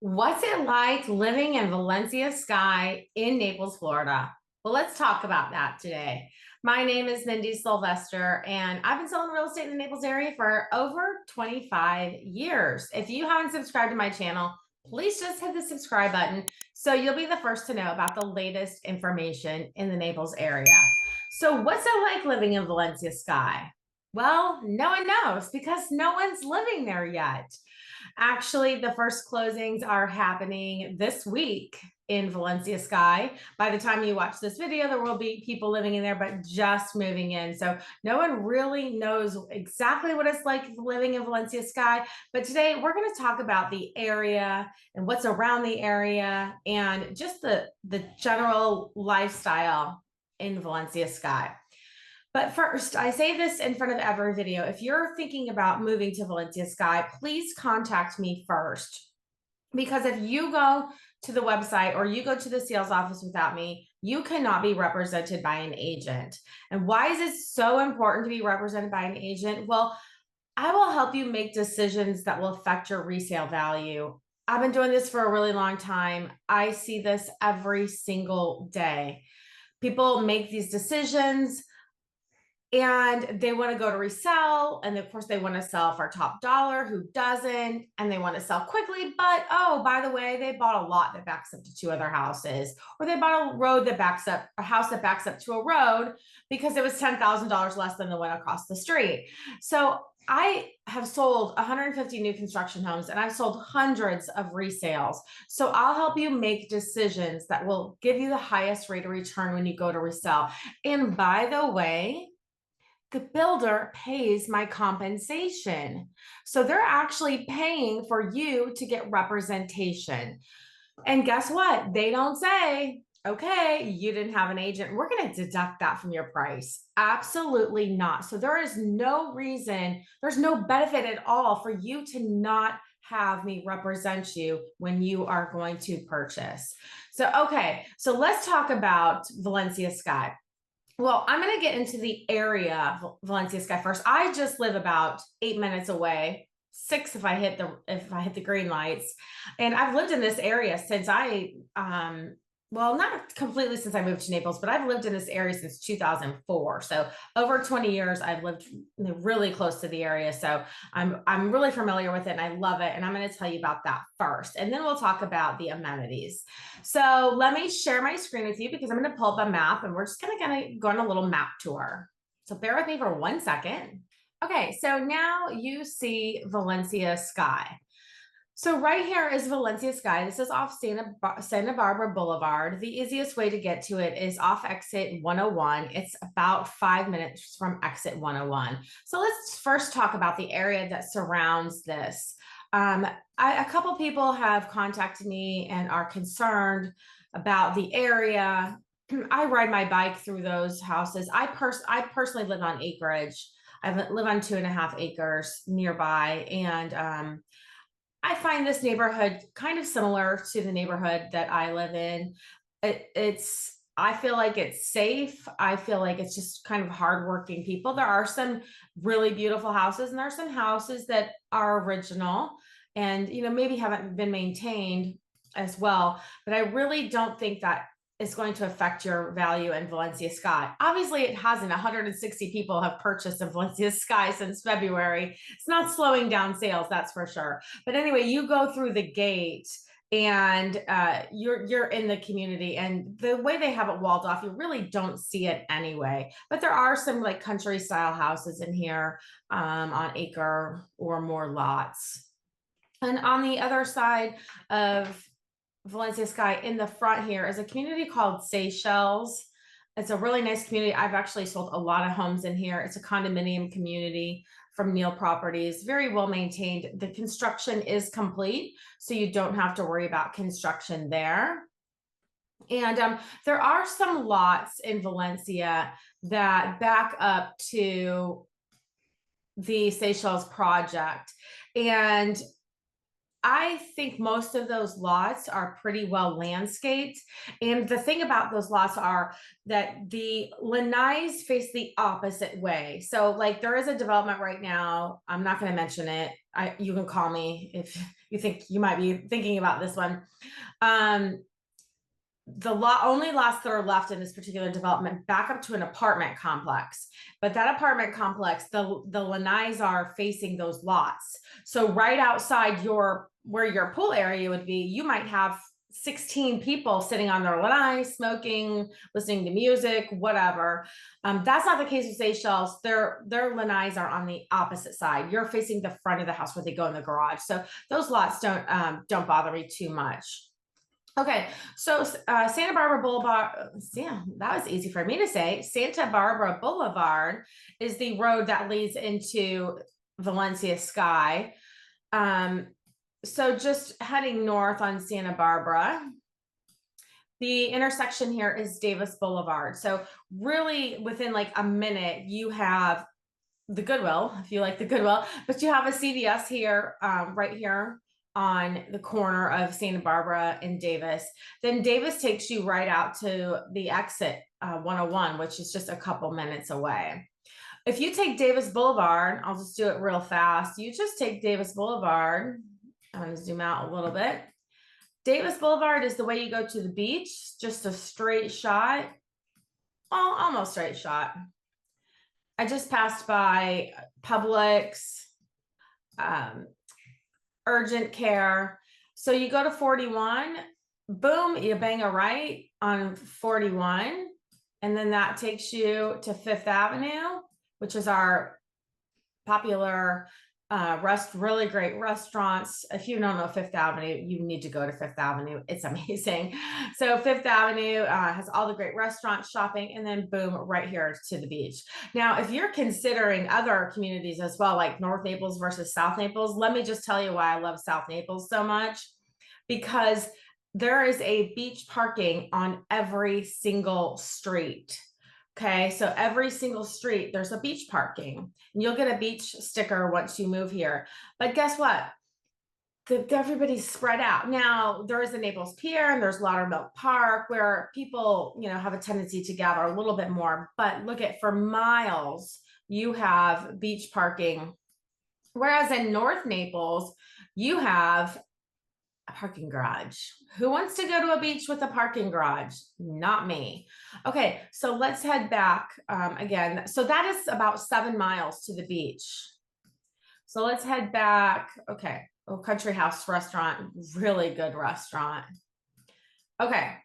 What's it like living in Valencia Sky in Naples, Florida? Well, let's talk about that today. My name is Mindy Sylvester, and I've been selling real estate in the Naples area for over 25 years. If you haven't subscribed to my channel, please just hit the subscribe button so you'll be the first to know about the latest information in the Naples area. So, what's it like living in Valencia Sky? Well, no one knows because no one's living there yet. Actually, the first closings are happening this week in Valencia Sky. By the time you watch this video, there will be people living in there, but just moving in. So no one really knows exactly what it's like living in Valencia Sky. But today we're going to talk about the area and what's around the area and just the general lifestyle in Valencia Sky. But first, I say this in front of every video. If you're thinking about moving to Valencia Sky, please contact me first. Because if you go to the website or you go to the sales office without me, you cannot be represented by an agent. And why is it so important to be represented by an agent? Well, I will help you make decisions that will affect your resale value. I've been doing this for a really long time. I see this every single day. People make these decisions and they want to go to resell, and of course they want to sell for top dollar. Who doesn't? And they want to sell quickly, but oh, by the way, they bought a lot that backs up to two other houses, or they bought a house that backs up to a road because it was $10,000 less than the one across the street. So I have sold 150 new construction homes, and I've sold hundreds of resales. So I'll help you make decisions that will give you the highest rate of return when you go to resell. And by the way, the builder pays my compensation. So they're actually paying for you to get representation. And guess what? They don't say, okay, you didn't have an agent. We're going to deduct that from your price. Absolutely not. So there is no reason, there's no benefit at all for you to not have me represent you when you are going to purchase. So let's talk about Valencia Sky. Well, I'm going to get into the area, Valencia Sky first. I just live about 8 minutes away, six if I hit the green lights, and I've lived in this area since well, not completely since I moved to Naples, but I've lived in this area since 2004. So over 20 years, I've lived really close to the area. So I'm really familiar with it and I love it. And I'm going to tell you about that first. And then we'll talk about the amenities. So let me share my screen with you because I'm going to pull up a map and we're just going to go on a little map tour. So bear with me for 1 second. Okay, so now you see Valencia Sky. So right here is Valencia Sky. This is off Santa Barbara Boulevard. The easiest way to get to it is off exit 101. It's about 5 minutes from exit 101. So let's first talk about the area that surrounds this. A couple people have contacted me and are concerned about the area. I ride my bike through those houses. I personally live on acreage. I live on 2.5 acres nearby, and I find this neighborhood kind of similar to the neighborhood that I live in. I feel like it's safe. I feel like it's just kind of hardworking people. There are some really beautiful houses, and there are some houses that are original and, maybe haven't been maintained as well. But I really don't think that is going to affect your value in Valencia Sky. Obviously, it hasn't. 160 people have purchased in Valencia Sky since February. It's not slowing down sales, that's for sure. But anyway, you go through the gate and you're in the community, and the way they have it walled off, you really don't see it anyway. But there are some like country style houses in here on acre or more lots. And on the other side of Valencia Sky in the front here is a community called Seychelles. It's a really nice community. I've actually sold a lot of homes in here. It's a condominium community from Neal Properties, very well maintained. The construction is complete, so you don't have to worry about construction there. And there are some lots in Valencia that back up to the Seychelles project. And I think most of those lots are pretty well landscaped. And the thing about those lots are that the lanais face the opposite way. So like there is a development right now. I'm not going to mention it. You can call me if you think you might be thinking about this one. Um, the only lots that are left in this particular development back up to an apartment complex, but that apartment complex, the lanais are facing those lots. So right outside where your pool area would be, you might have 16 people sitting on their lanai, smoking, listening to music, whatever. That's not the case with Seychelles. Their lanais are on the opposite side. You're facing the front of the house where they go in the garage. So those lots don't bother me too much. Okay, so Santa Barbara Boulevard, yeah, that was easy for me to say. Santa Barbara Boulevard is the road that leads into Valencia Sky. So just heading north on Santa Barbara, the intersection here is Davis Boulevard. So really within like a minute, you have the Goodwill, if you like the Goodwill, but you have a CVS here, right here on the corner of Santa Barbara and Davis. Then Davis takes you right out to the exit 101, which is just a couple minutes away. If you take Davis Boulevard, I'll just do it real fast. You just take Davis Boulevard. I'm going to zoom out a little bit. Davis Boulevard is the way you go to the beach, just a straight shot. Well, almost straight shot. I just passed by Publix, urgent care. So you go to 41, boom, you bang a right on 41. And then that takes you to Fifth Avenue, which is our popular really great restaurants. If you don't know Fifth Avenue, you need to go to Fifth Avenue. It's amazing. So Fifth Avenue has all the great restaurants, shopping, and then boom, right here to the beach. Now, if you're considering other communities as well, like North Naples versus South Naples, let me just tell you why I love South Naples so much. Because there is a beach parking on every single street. Okay, so every single street, there's a beach parking. And you'll get a beach sticker once you move here. But guess what? Everybody's spread out. Now, there is a Naples Pier and there's Laudermilk Park where people, have a tendency to gather a little bit more. But look at, for miles, you have beach parking. Whereas in North Naples, you have a parking garage. Who wants to go to a beach with a parking garage? Not me. Okay, so let's head back again. So that is about 7 miles to the beach. So let's head back. Okay, Country House Restaurant, really good restaurant. Okay,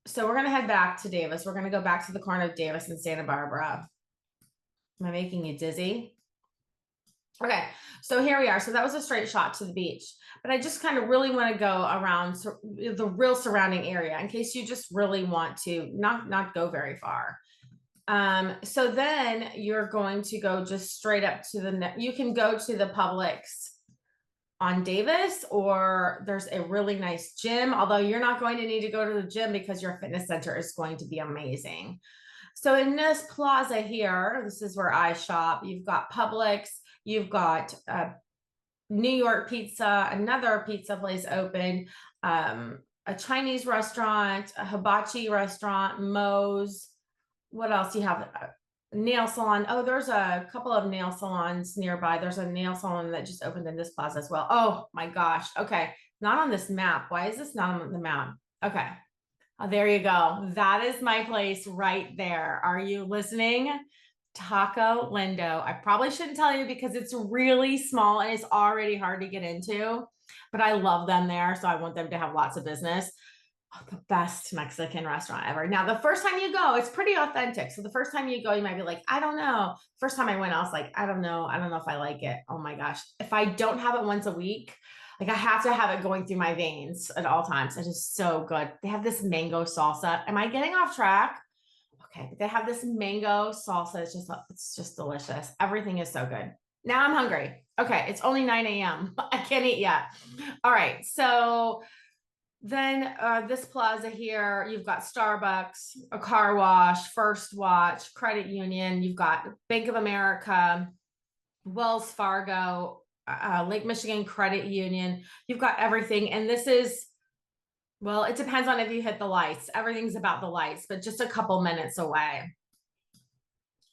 so we're gonna head back to Davis. We're gonna go back to the corner of Davis and Santa Barbara. Am I making you dizzy? Okay, so here we are. So that was a straight shot to the beach, but I just kind of really want to go around the real surrounding area in case you just really want to not go very far. So then you're going to go just straight up to you can go to the Publix on Davis, or there's a really nice gym, although you're not going to need to go to the gym because your fitness center is going to be amazing. So in this plaza here, this is where I shop. You've got Publix. You've got New York Pizza, another pizza place open, a Chinese restaurant, a hibachi restaurant, Moe's. What else do you have? A nail salon. Oh, there's a couple of nail salons nearby. There's a nail salon that just opened in this plaza as well. Oh my gosh. Okay. Not on this map. Why is this not on the map? Okay. Oh, there you go. That is my place right there. Are you listening? Taco Lindo. I probably shouldn't tell you because it's really small and it's already hard to get into, but I love them there. So I want them to have lots of business. Oh, the best Mexican restaurant ever. Now, the first time you go, it's pretty authentic. So the first time you go, you might be like, I don't know. First time I went, I was like, I don't know. I don't know if I like it. Oh my gosh. If I don't have it once a week, like I have to have it going through my veins at all times. It is so good. They have this mango salsa. Am I getting off track? Okay, but they have this mango salsa. It's just delicious. Everything is so good. Now I'm hungry. Okay, it's only 9 a.m. I can't eat yet. All right, so then this plaza here, you've got Starbucks, a car wash, First Watch, Credit Union. You've got Bank of America, Wells Fargo, Lake Michigan Credit Union. You've got everything. And this is, well, it depends on if you hit the lights. Everything's about the lights, but just a couple minutes away.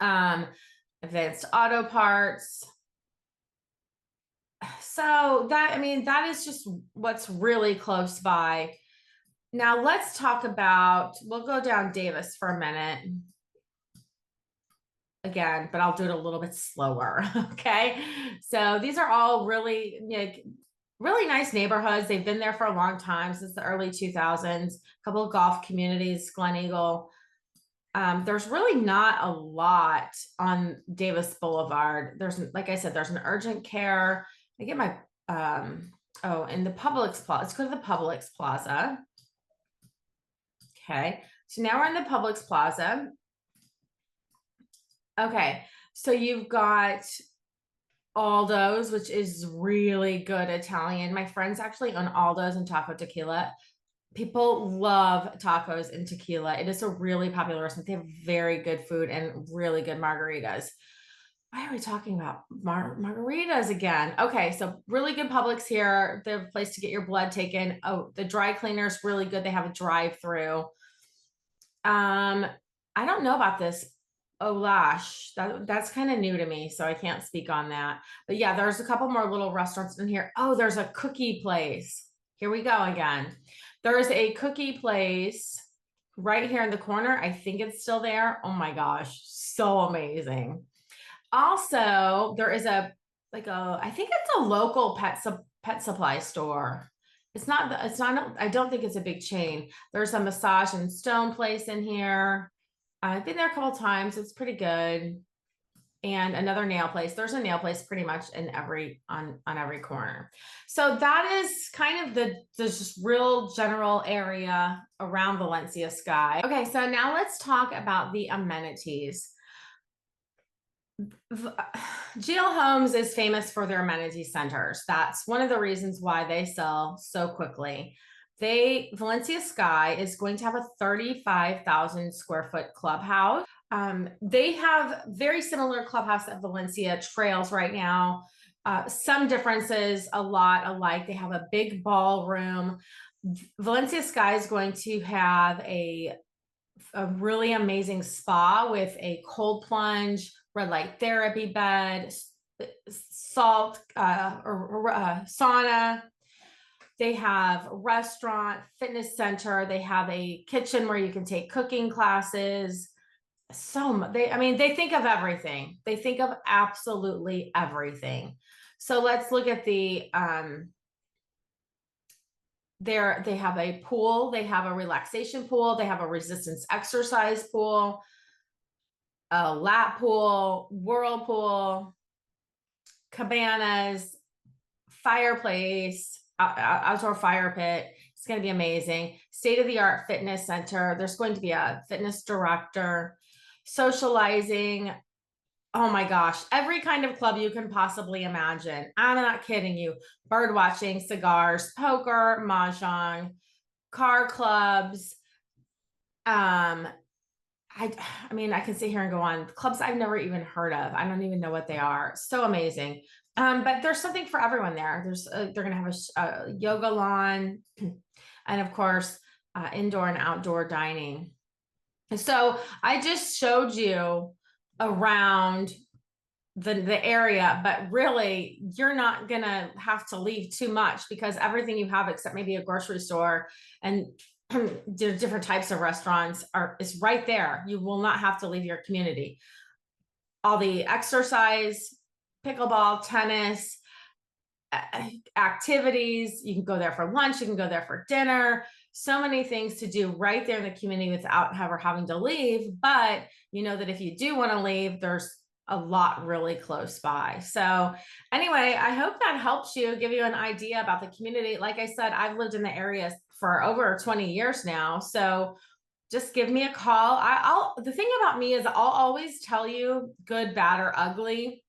Advanced auto parts. So that, I mean, that is just what's really close by. Now let's talk about, we'll go down Davis for a minute again, but I'll do it a little bit slower. Okay. So these are all really, really nice neighborhoods. They've been there for a long time, since the early 2000s, a couple of golf communities, Glen Eagle. There's really not a lot on Davis Boulevard. There's, like I said, there's an urgent care. I get my, in the Publix Plaza. Let's go to the Publix Plaza. Okay. So now we're in the Publix Plaza. Okay. So you've got Aldo's, which is really good Italian. My friends actually own Aldo's and Taco Tequila. People love tacos and tequila. It is a really popular restaurant. They have very good food and really good margaritas. Why are we talking about margaritas again? Okay, so really good Publix here. They have a place to get your blood taken. Oh, the dry cleaner's really good. They have a drive-through. I don't know about this. Olash, that's kind of new to me, so I can't speak on that. But yeah, there's a couple more little restaurants in here. Oh, there's a cookie place. Here we go again. There's a cookie place right here in the corner. I think it's still there. Oh my gosh, so amazing. Also, there is I think it's a local pet supply store. It's not, I don't think it's a big chain. There's a massage and stone place in here. I've been there a couple times. It's pretty good. And another nail place. There's a nail place pretty much in on every corner. So that is kind of the just real general area around Valencia Sky. Okay, so now let's talk about the amenities. GL Homes is famous for their amenity centers. That's one of the reasons why they sell so quickly. Valencia Sky is going to have a 35,000 square foot clubhouse. They have very similar clubhouse at Valencia Trails right now. Some differences, a lot alike. They have a big ballroom. Valencia Sky is going to have a really amazing spa with a cold plunge, red light therapy bed, salt sauna. They have a restaurant, fitness center. They have a kitchen where you can take cooking classes. They think of everything. They think of absolutely everything. So let's look at they have a pool. They have a relaxation pool. They have a resistance exercise pool, a lap pool, whirlpool, cabanas, fireplace, outdoor fire pit. It's going to be amazing. State-of-the-art fitness center. There's going to be a fitness director, socializing. Oh my gosh, every kind of club you can possibly imagine. I'm not kidding you. Bird watching, cigars, poker, mahjong, car clubs. I can sit here and go on. Clubs I've never even heard of. I don't even know what they are. So amazing. But there's something for everyone there. They're going to have a yoga lawn and of course, indoor and outdoor dining. So I just showed you around the area, but really you're not going to have to leave too much because everything you have, except maybe a grocery store and different types of restaurants is right there. You will not have to leave your community. All the exercise, pickleball, tennis, activities. You can go there for lunch. You can go there for dinner. So many things to do right there in the community without ever having to leave. But you know that if you do want to leave, there's a lot really close by. So anyway, I hope that helps you, give you an idea about the community. Like I said, I've lived in the area for over 20 years now. So just give me a call. The thing about me is I'll always tell you good, bad, or ugly.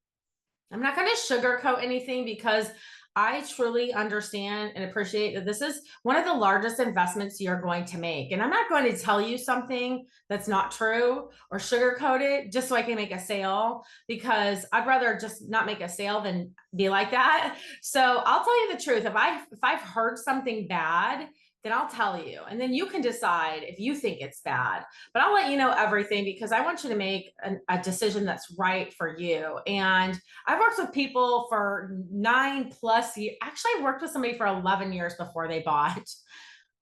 I'm not going to sugarcoat anything because I truly understand and appreciate that this is one of the largest investments you're going to make. And I'm not going to tell you something that's not true or sugarcoat it just so I can make a sale, because I'd rather just not make a sale than be like that. So I'll tell you the truth. If I've heard something bad, then I'll tell you. And then you can decide if you think it's bad. But I'll let you know everything because I want you to make a decision that's right for you. And I've worked with people for 9+ years. Actually, I worked with somebody for 11 years before they bought.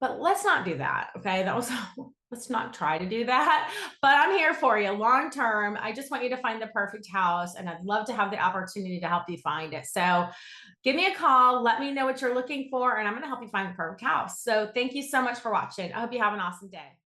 But let's not do that. Okay. Let's not try to do that. But I'm here for you long term. I just want you to find the perfect house, and I'd love to have the opportunity to help you find it. So give me a call. Let me know what you're looking for, and I'm going to help you find the perfect house. So thank you so much for watching. I hope you have an awesome day.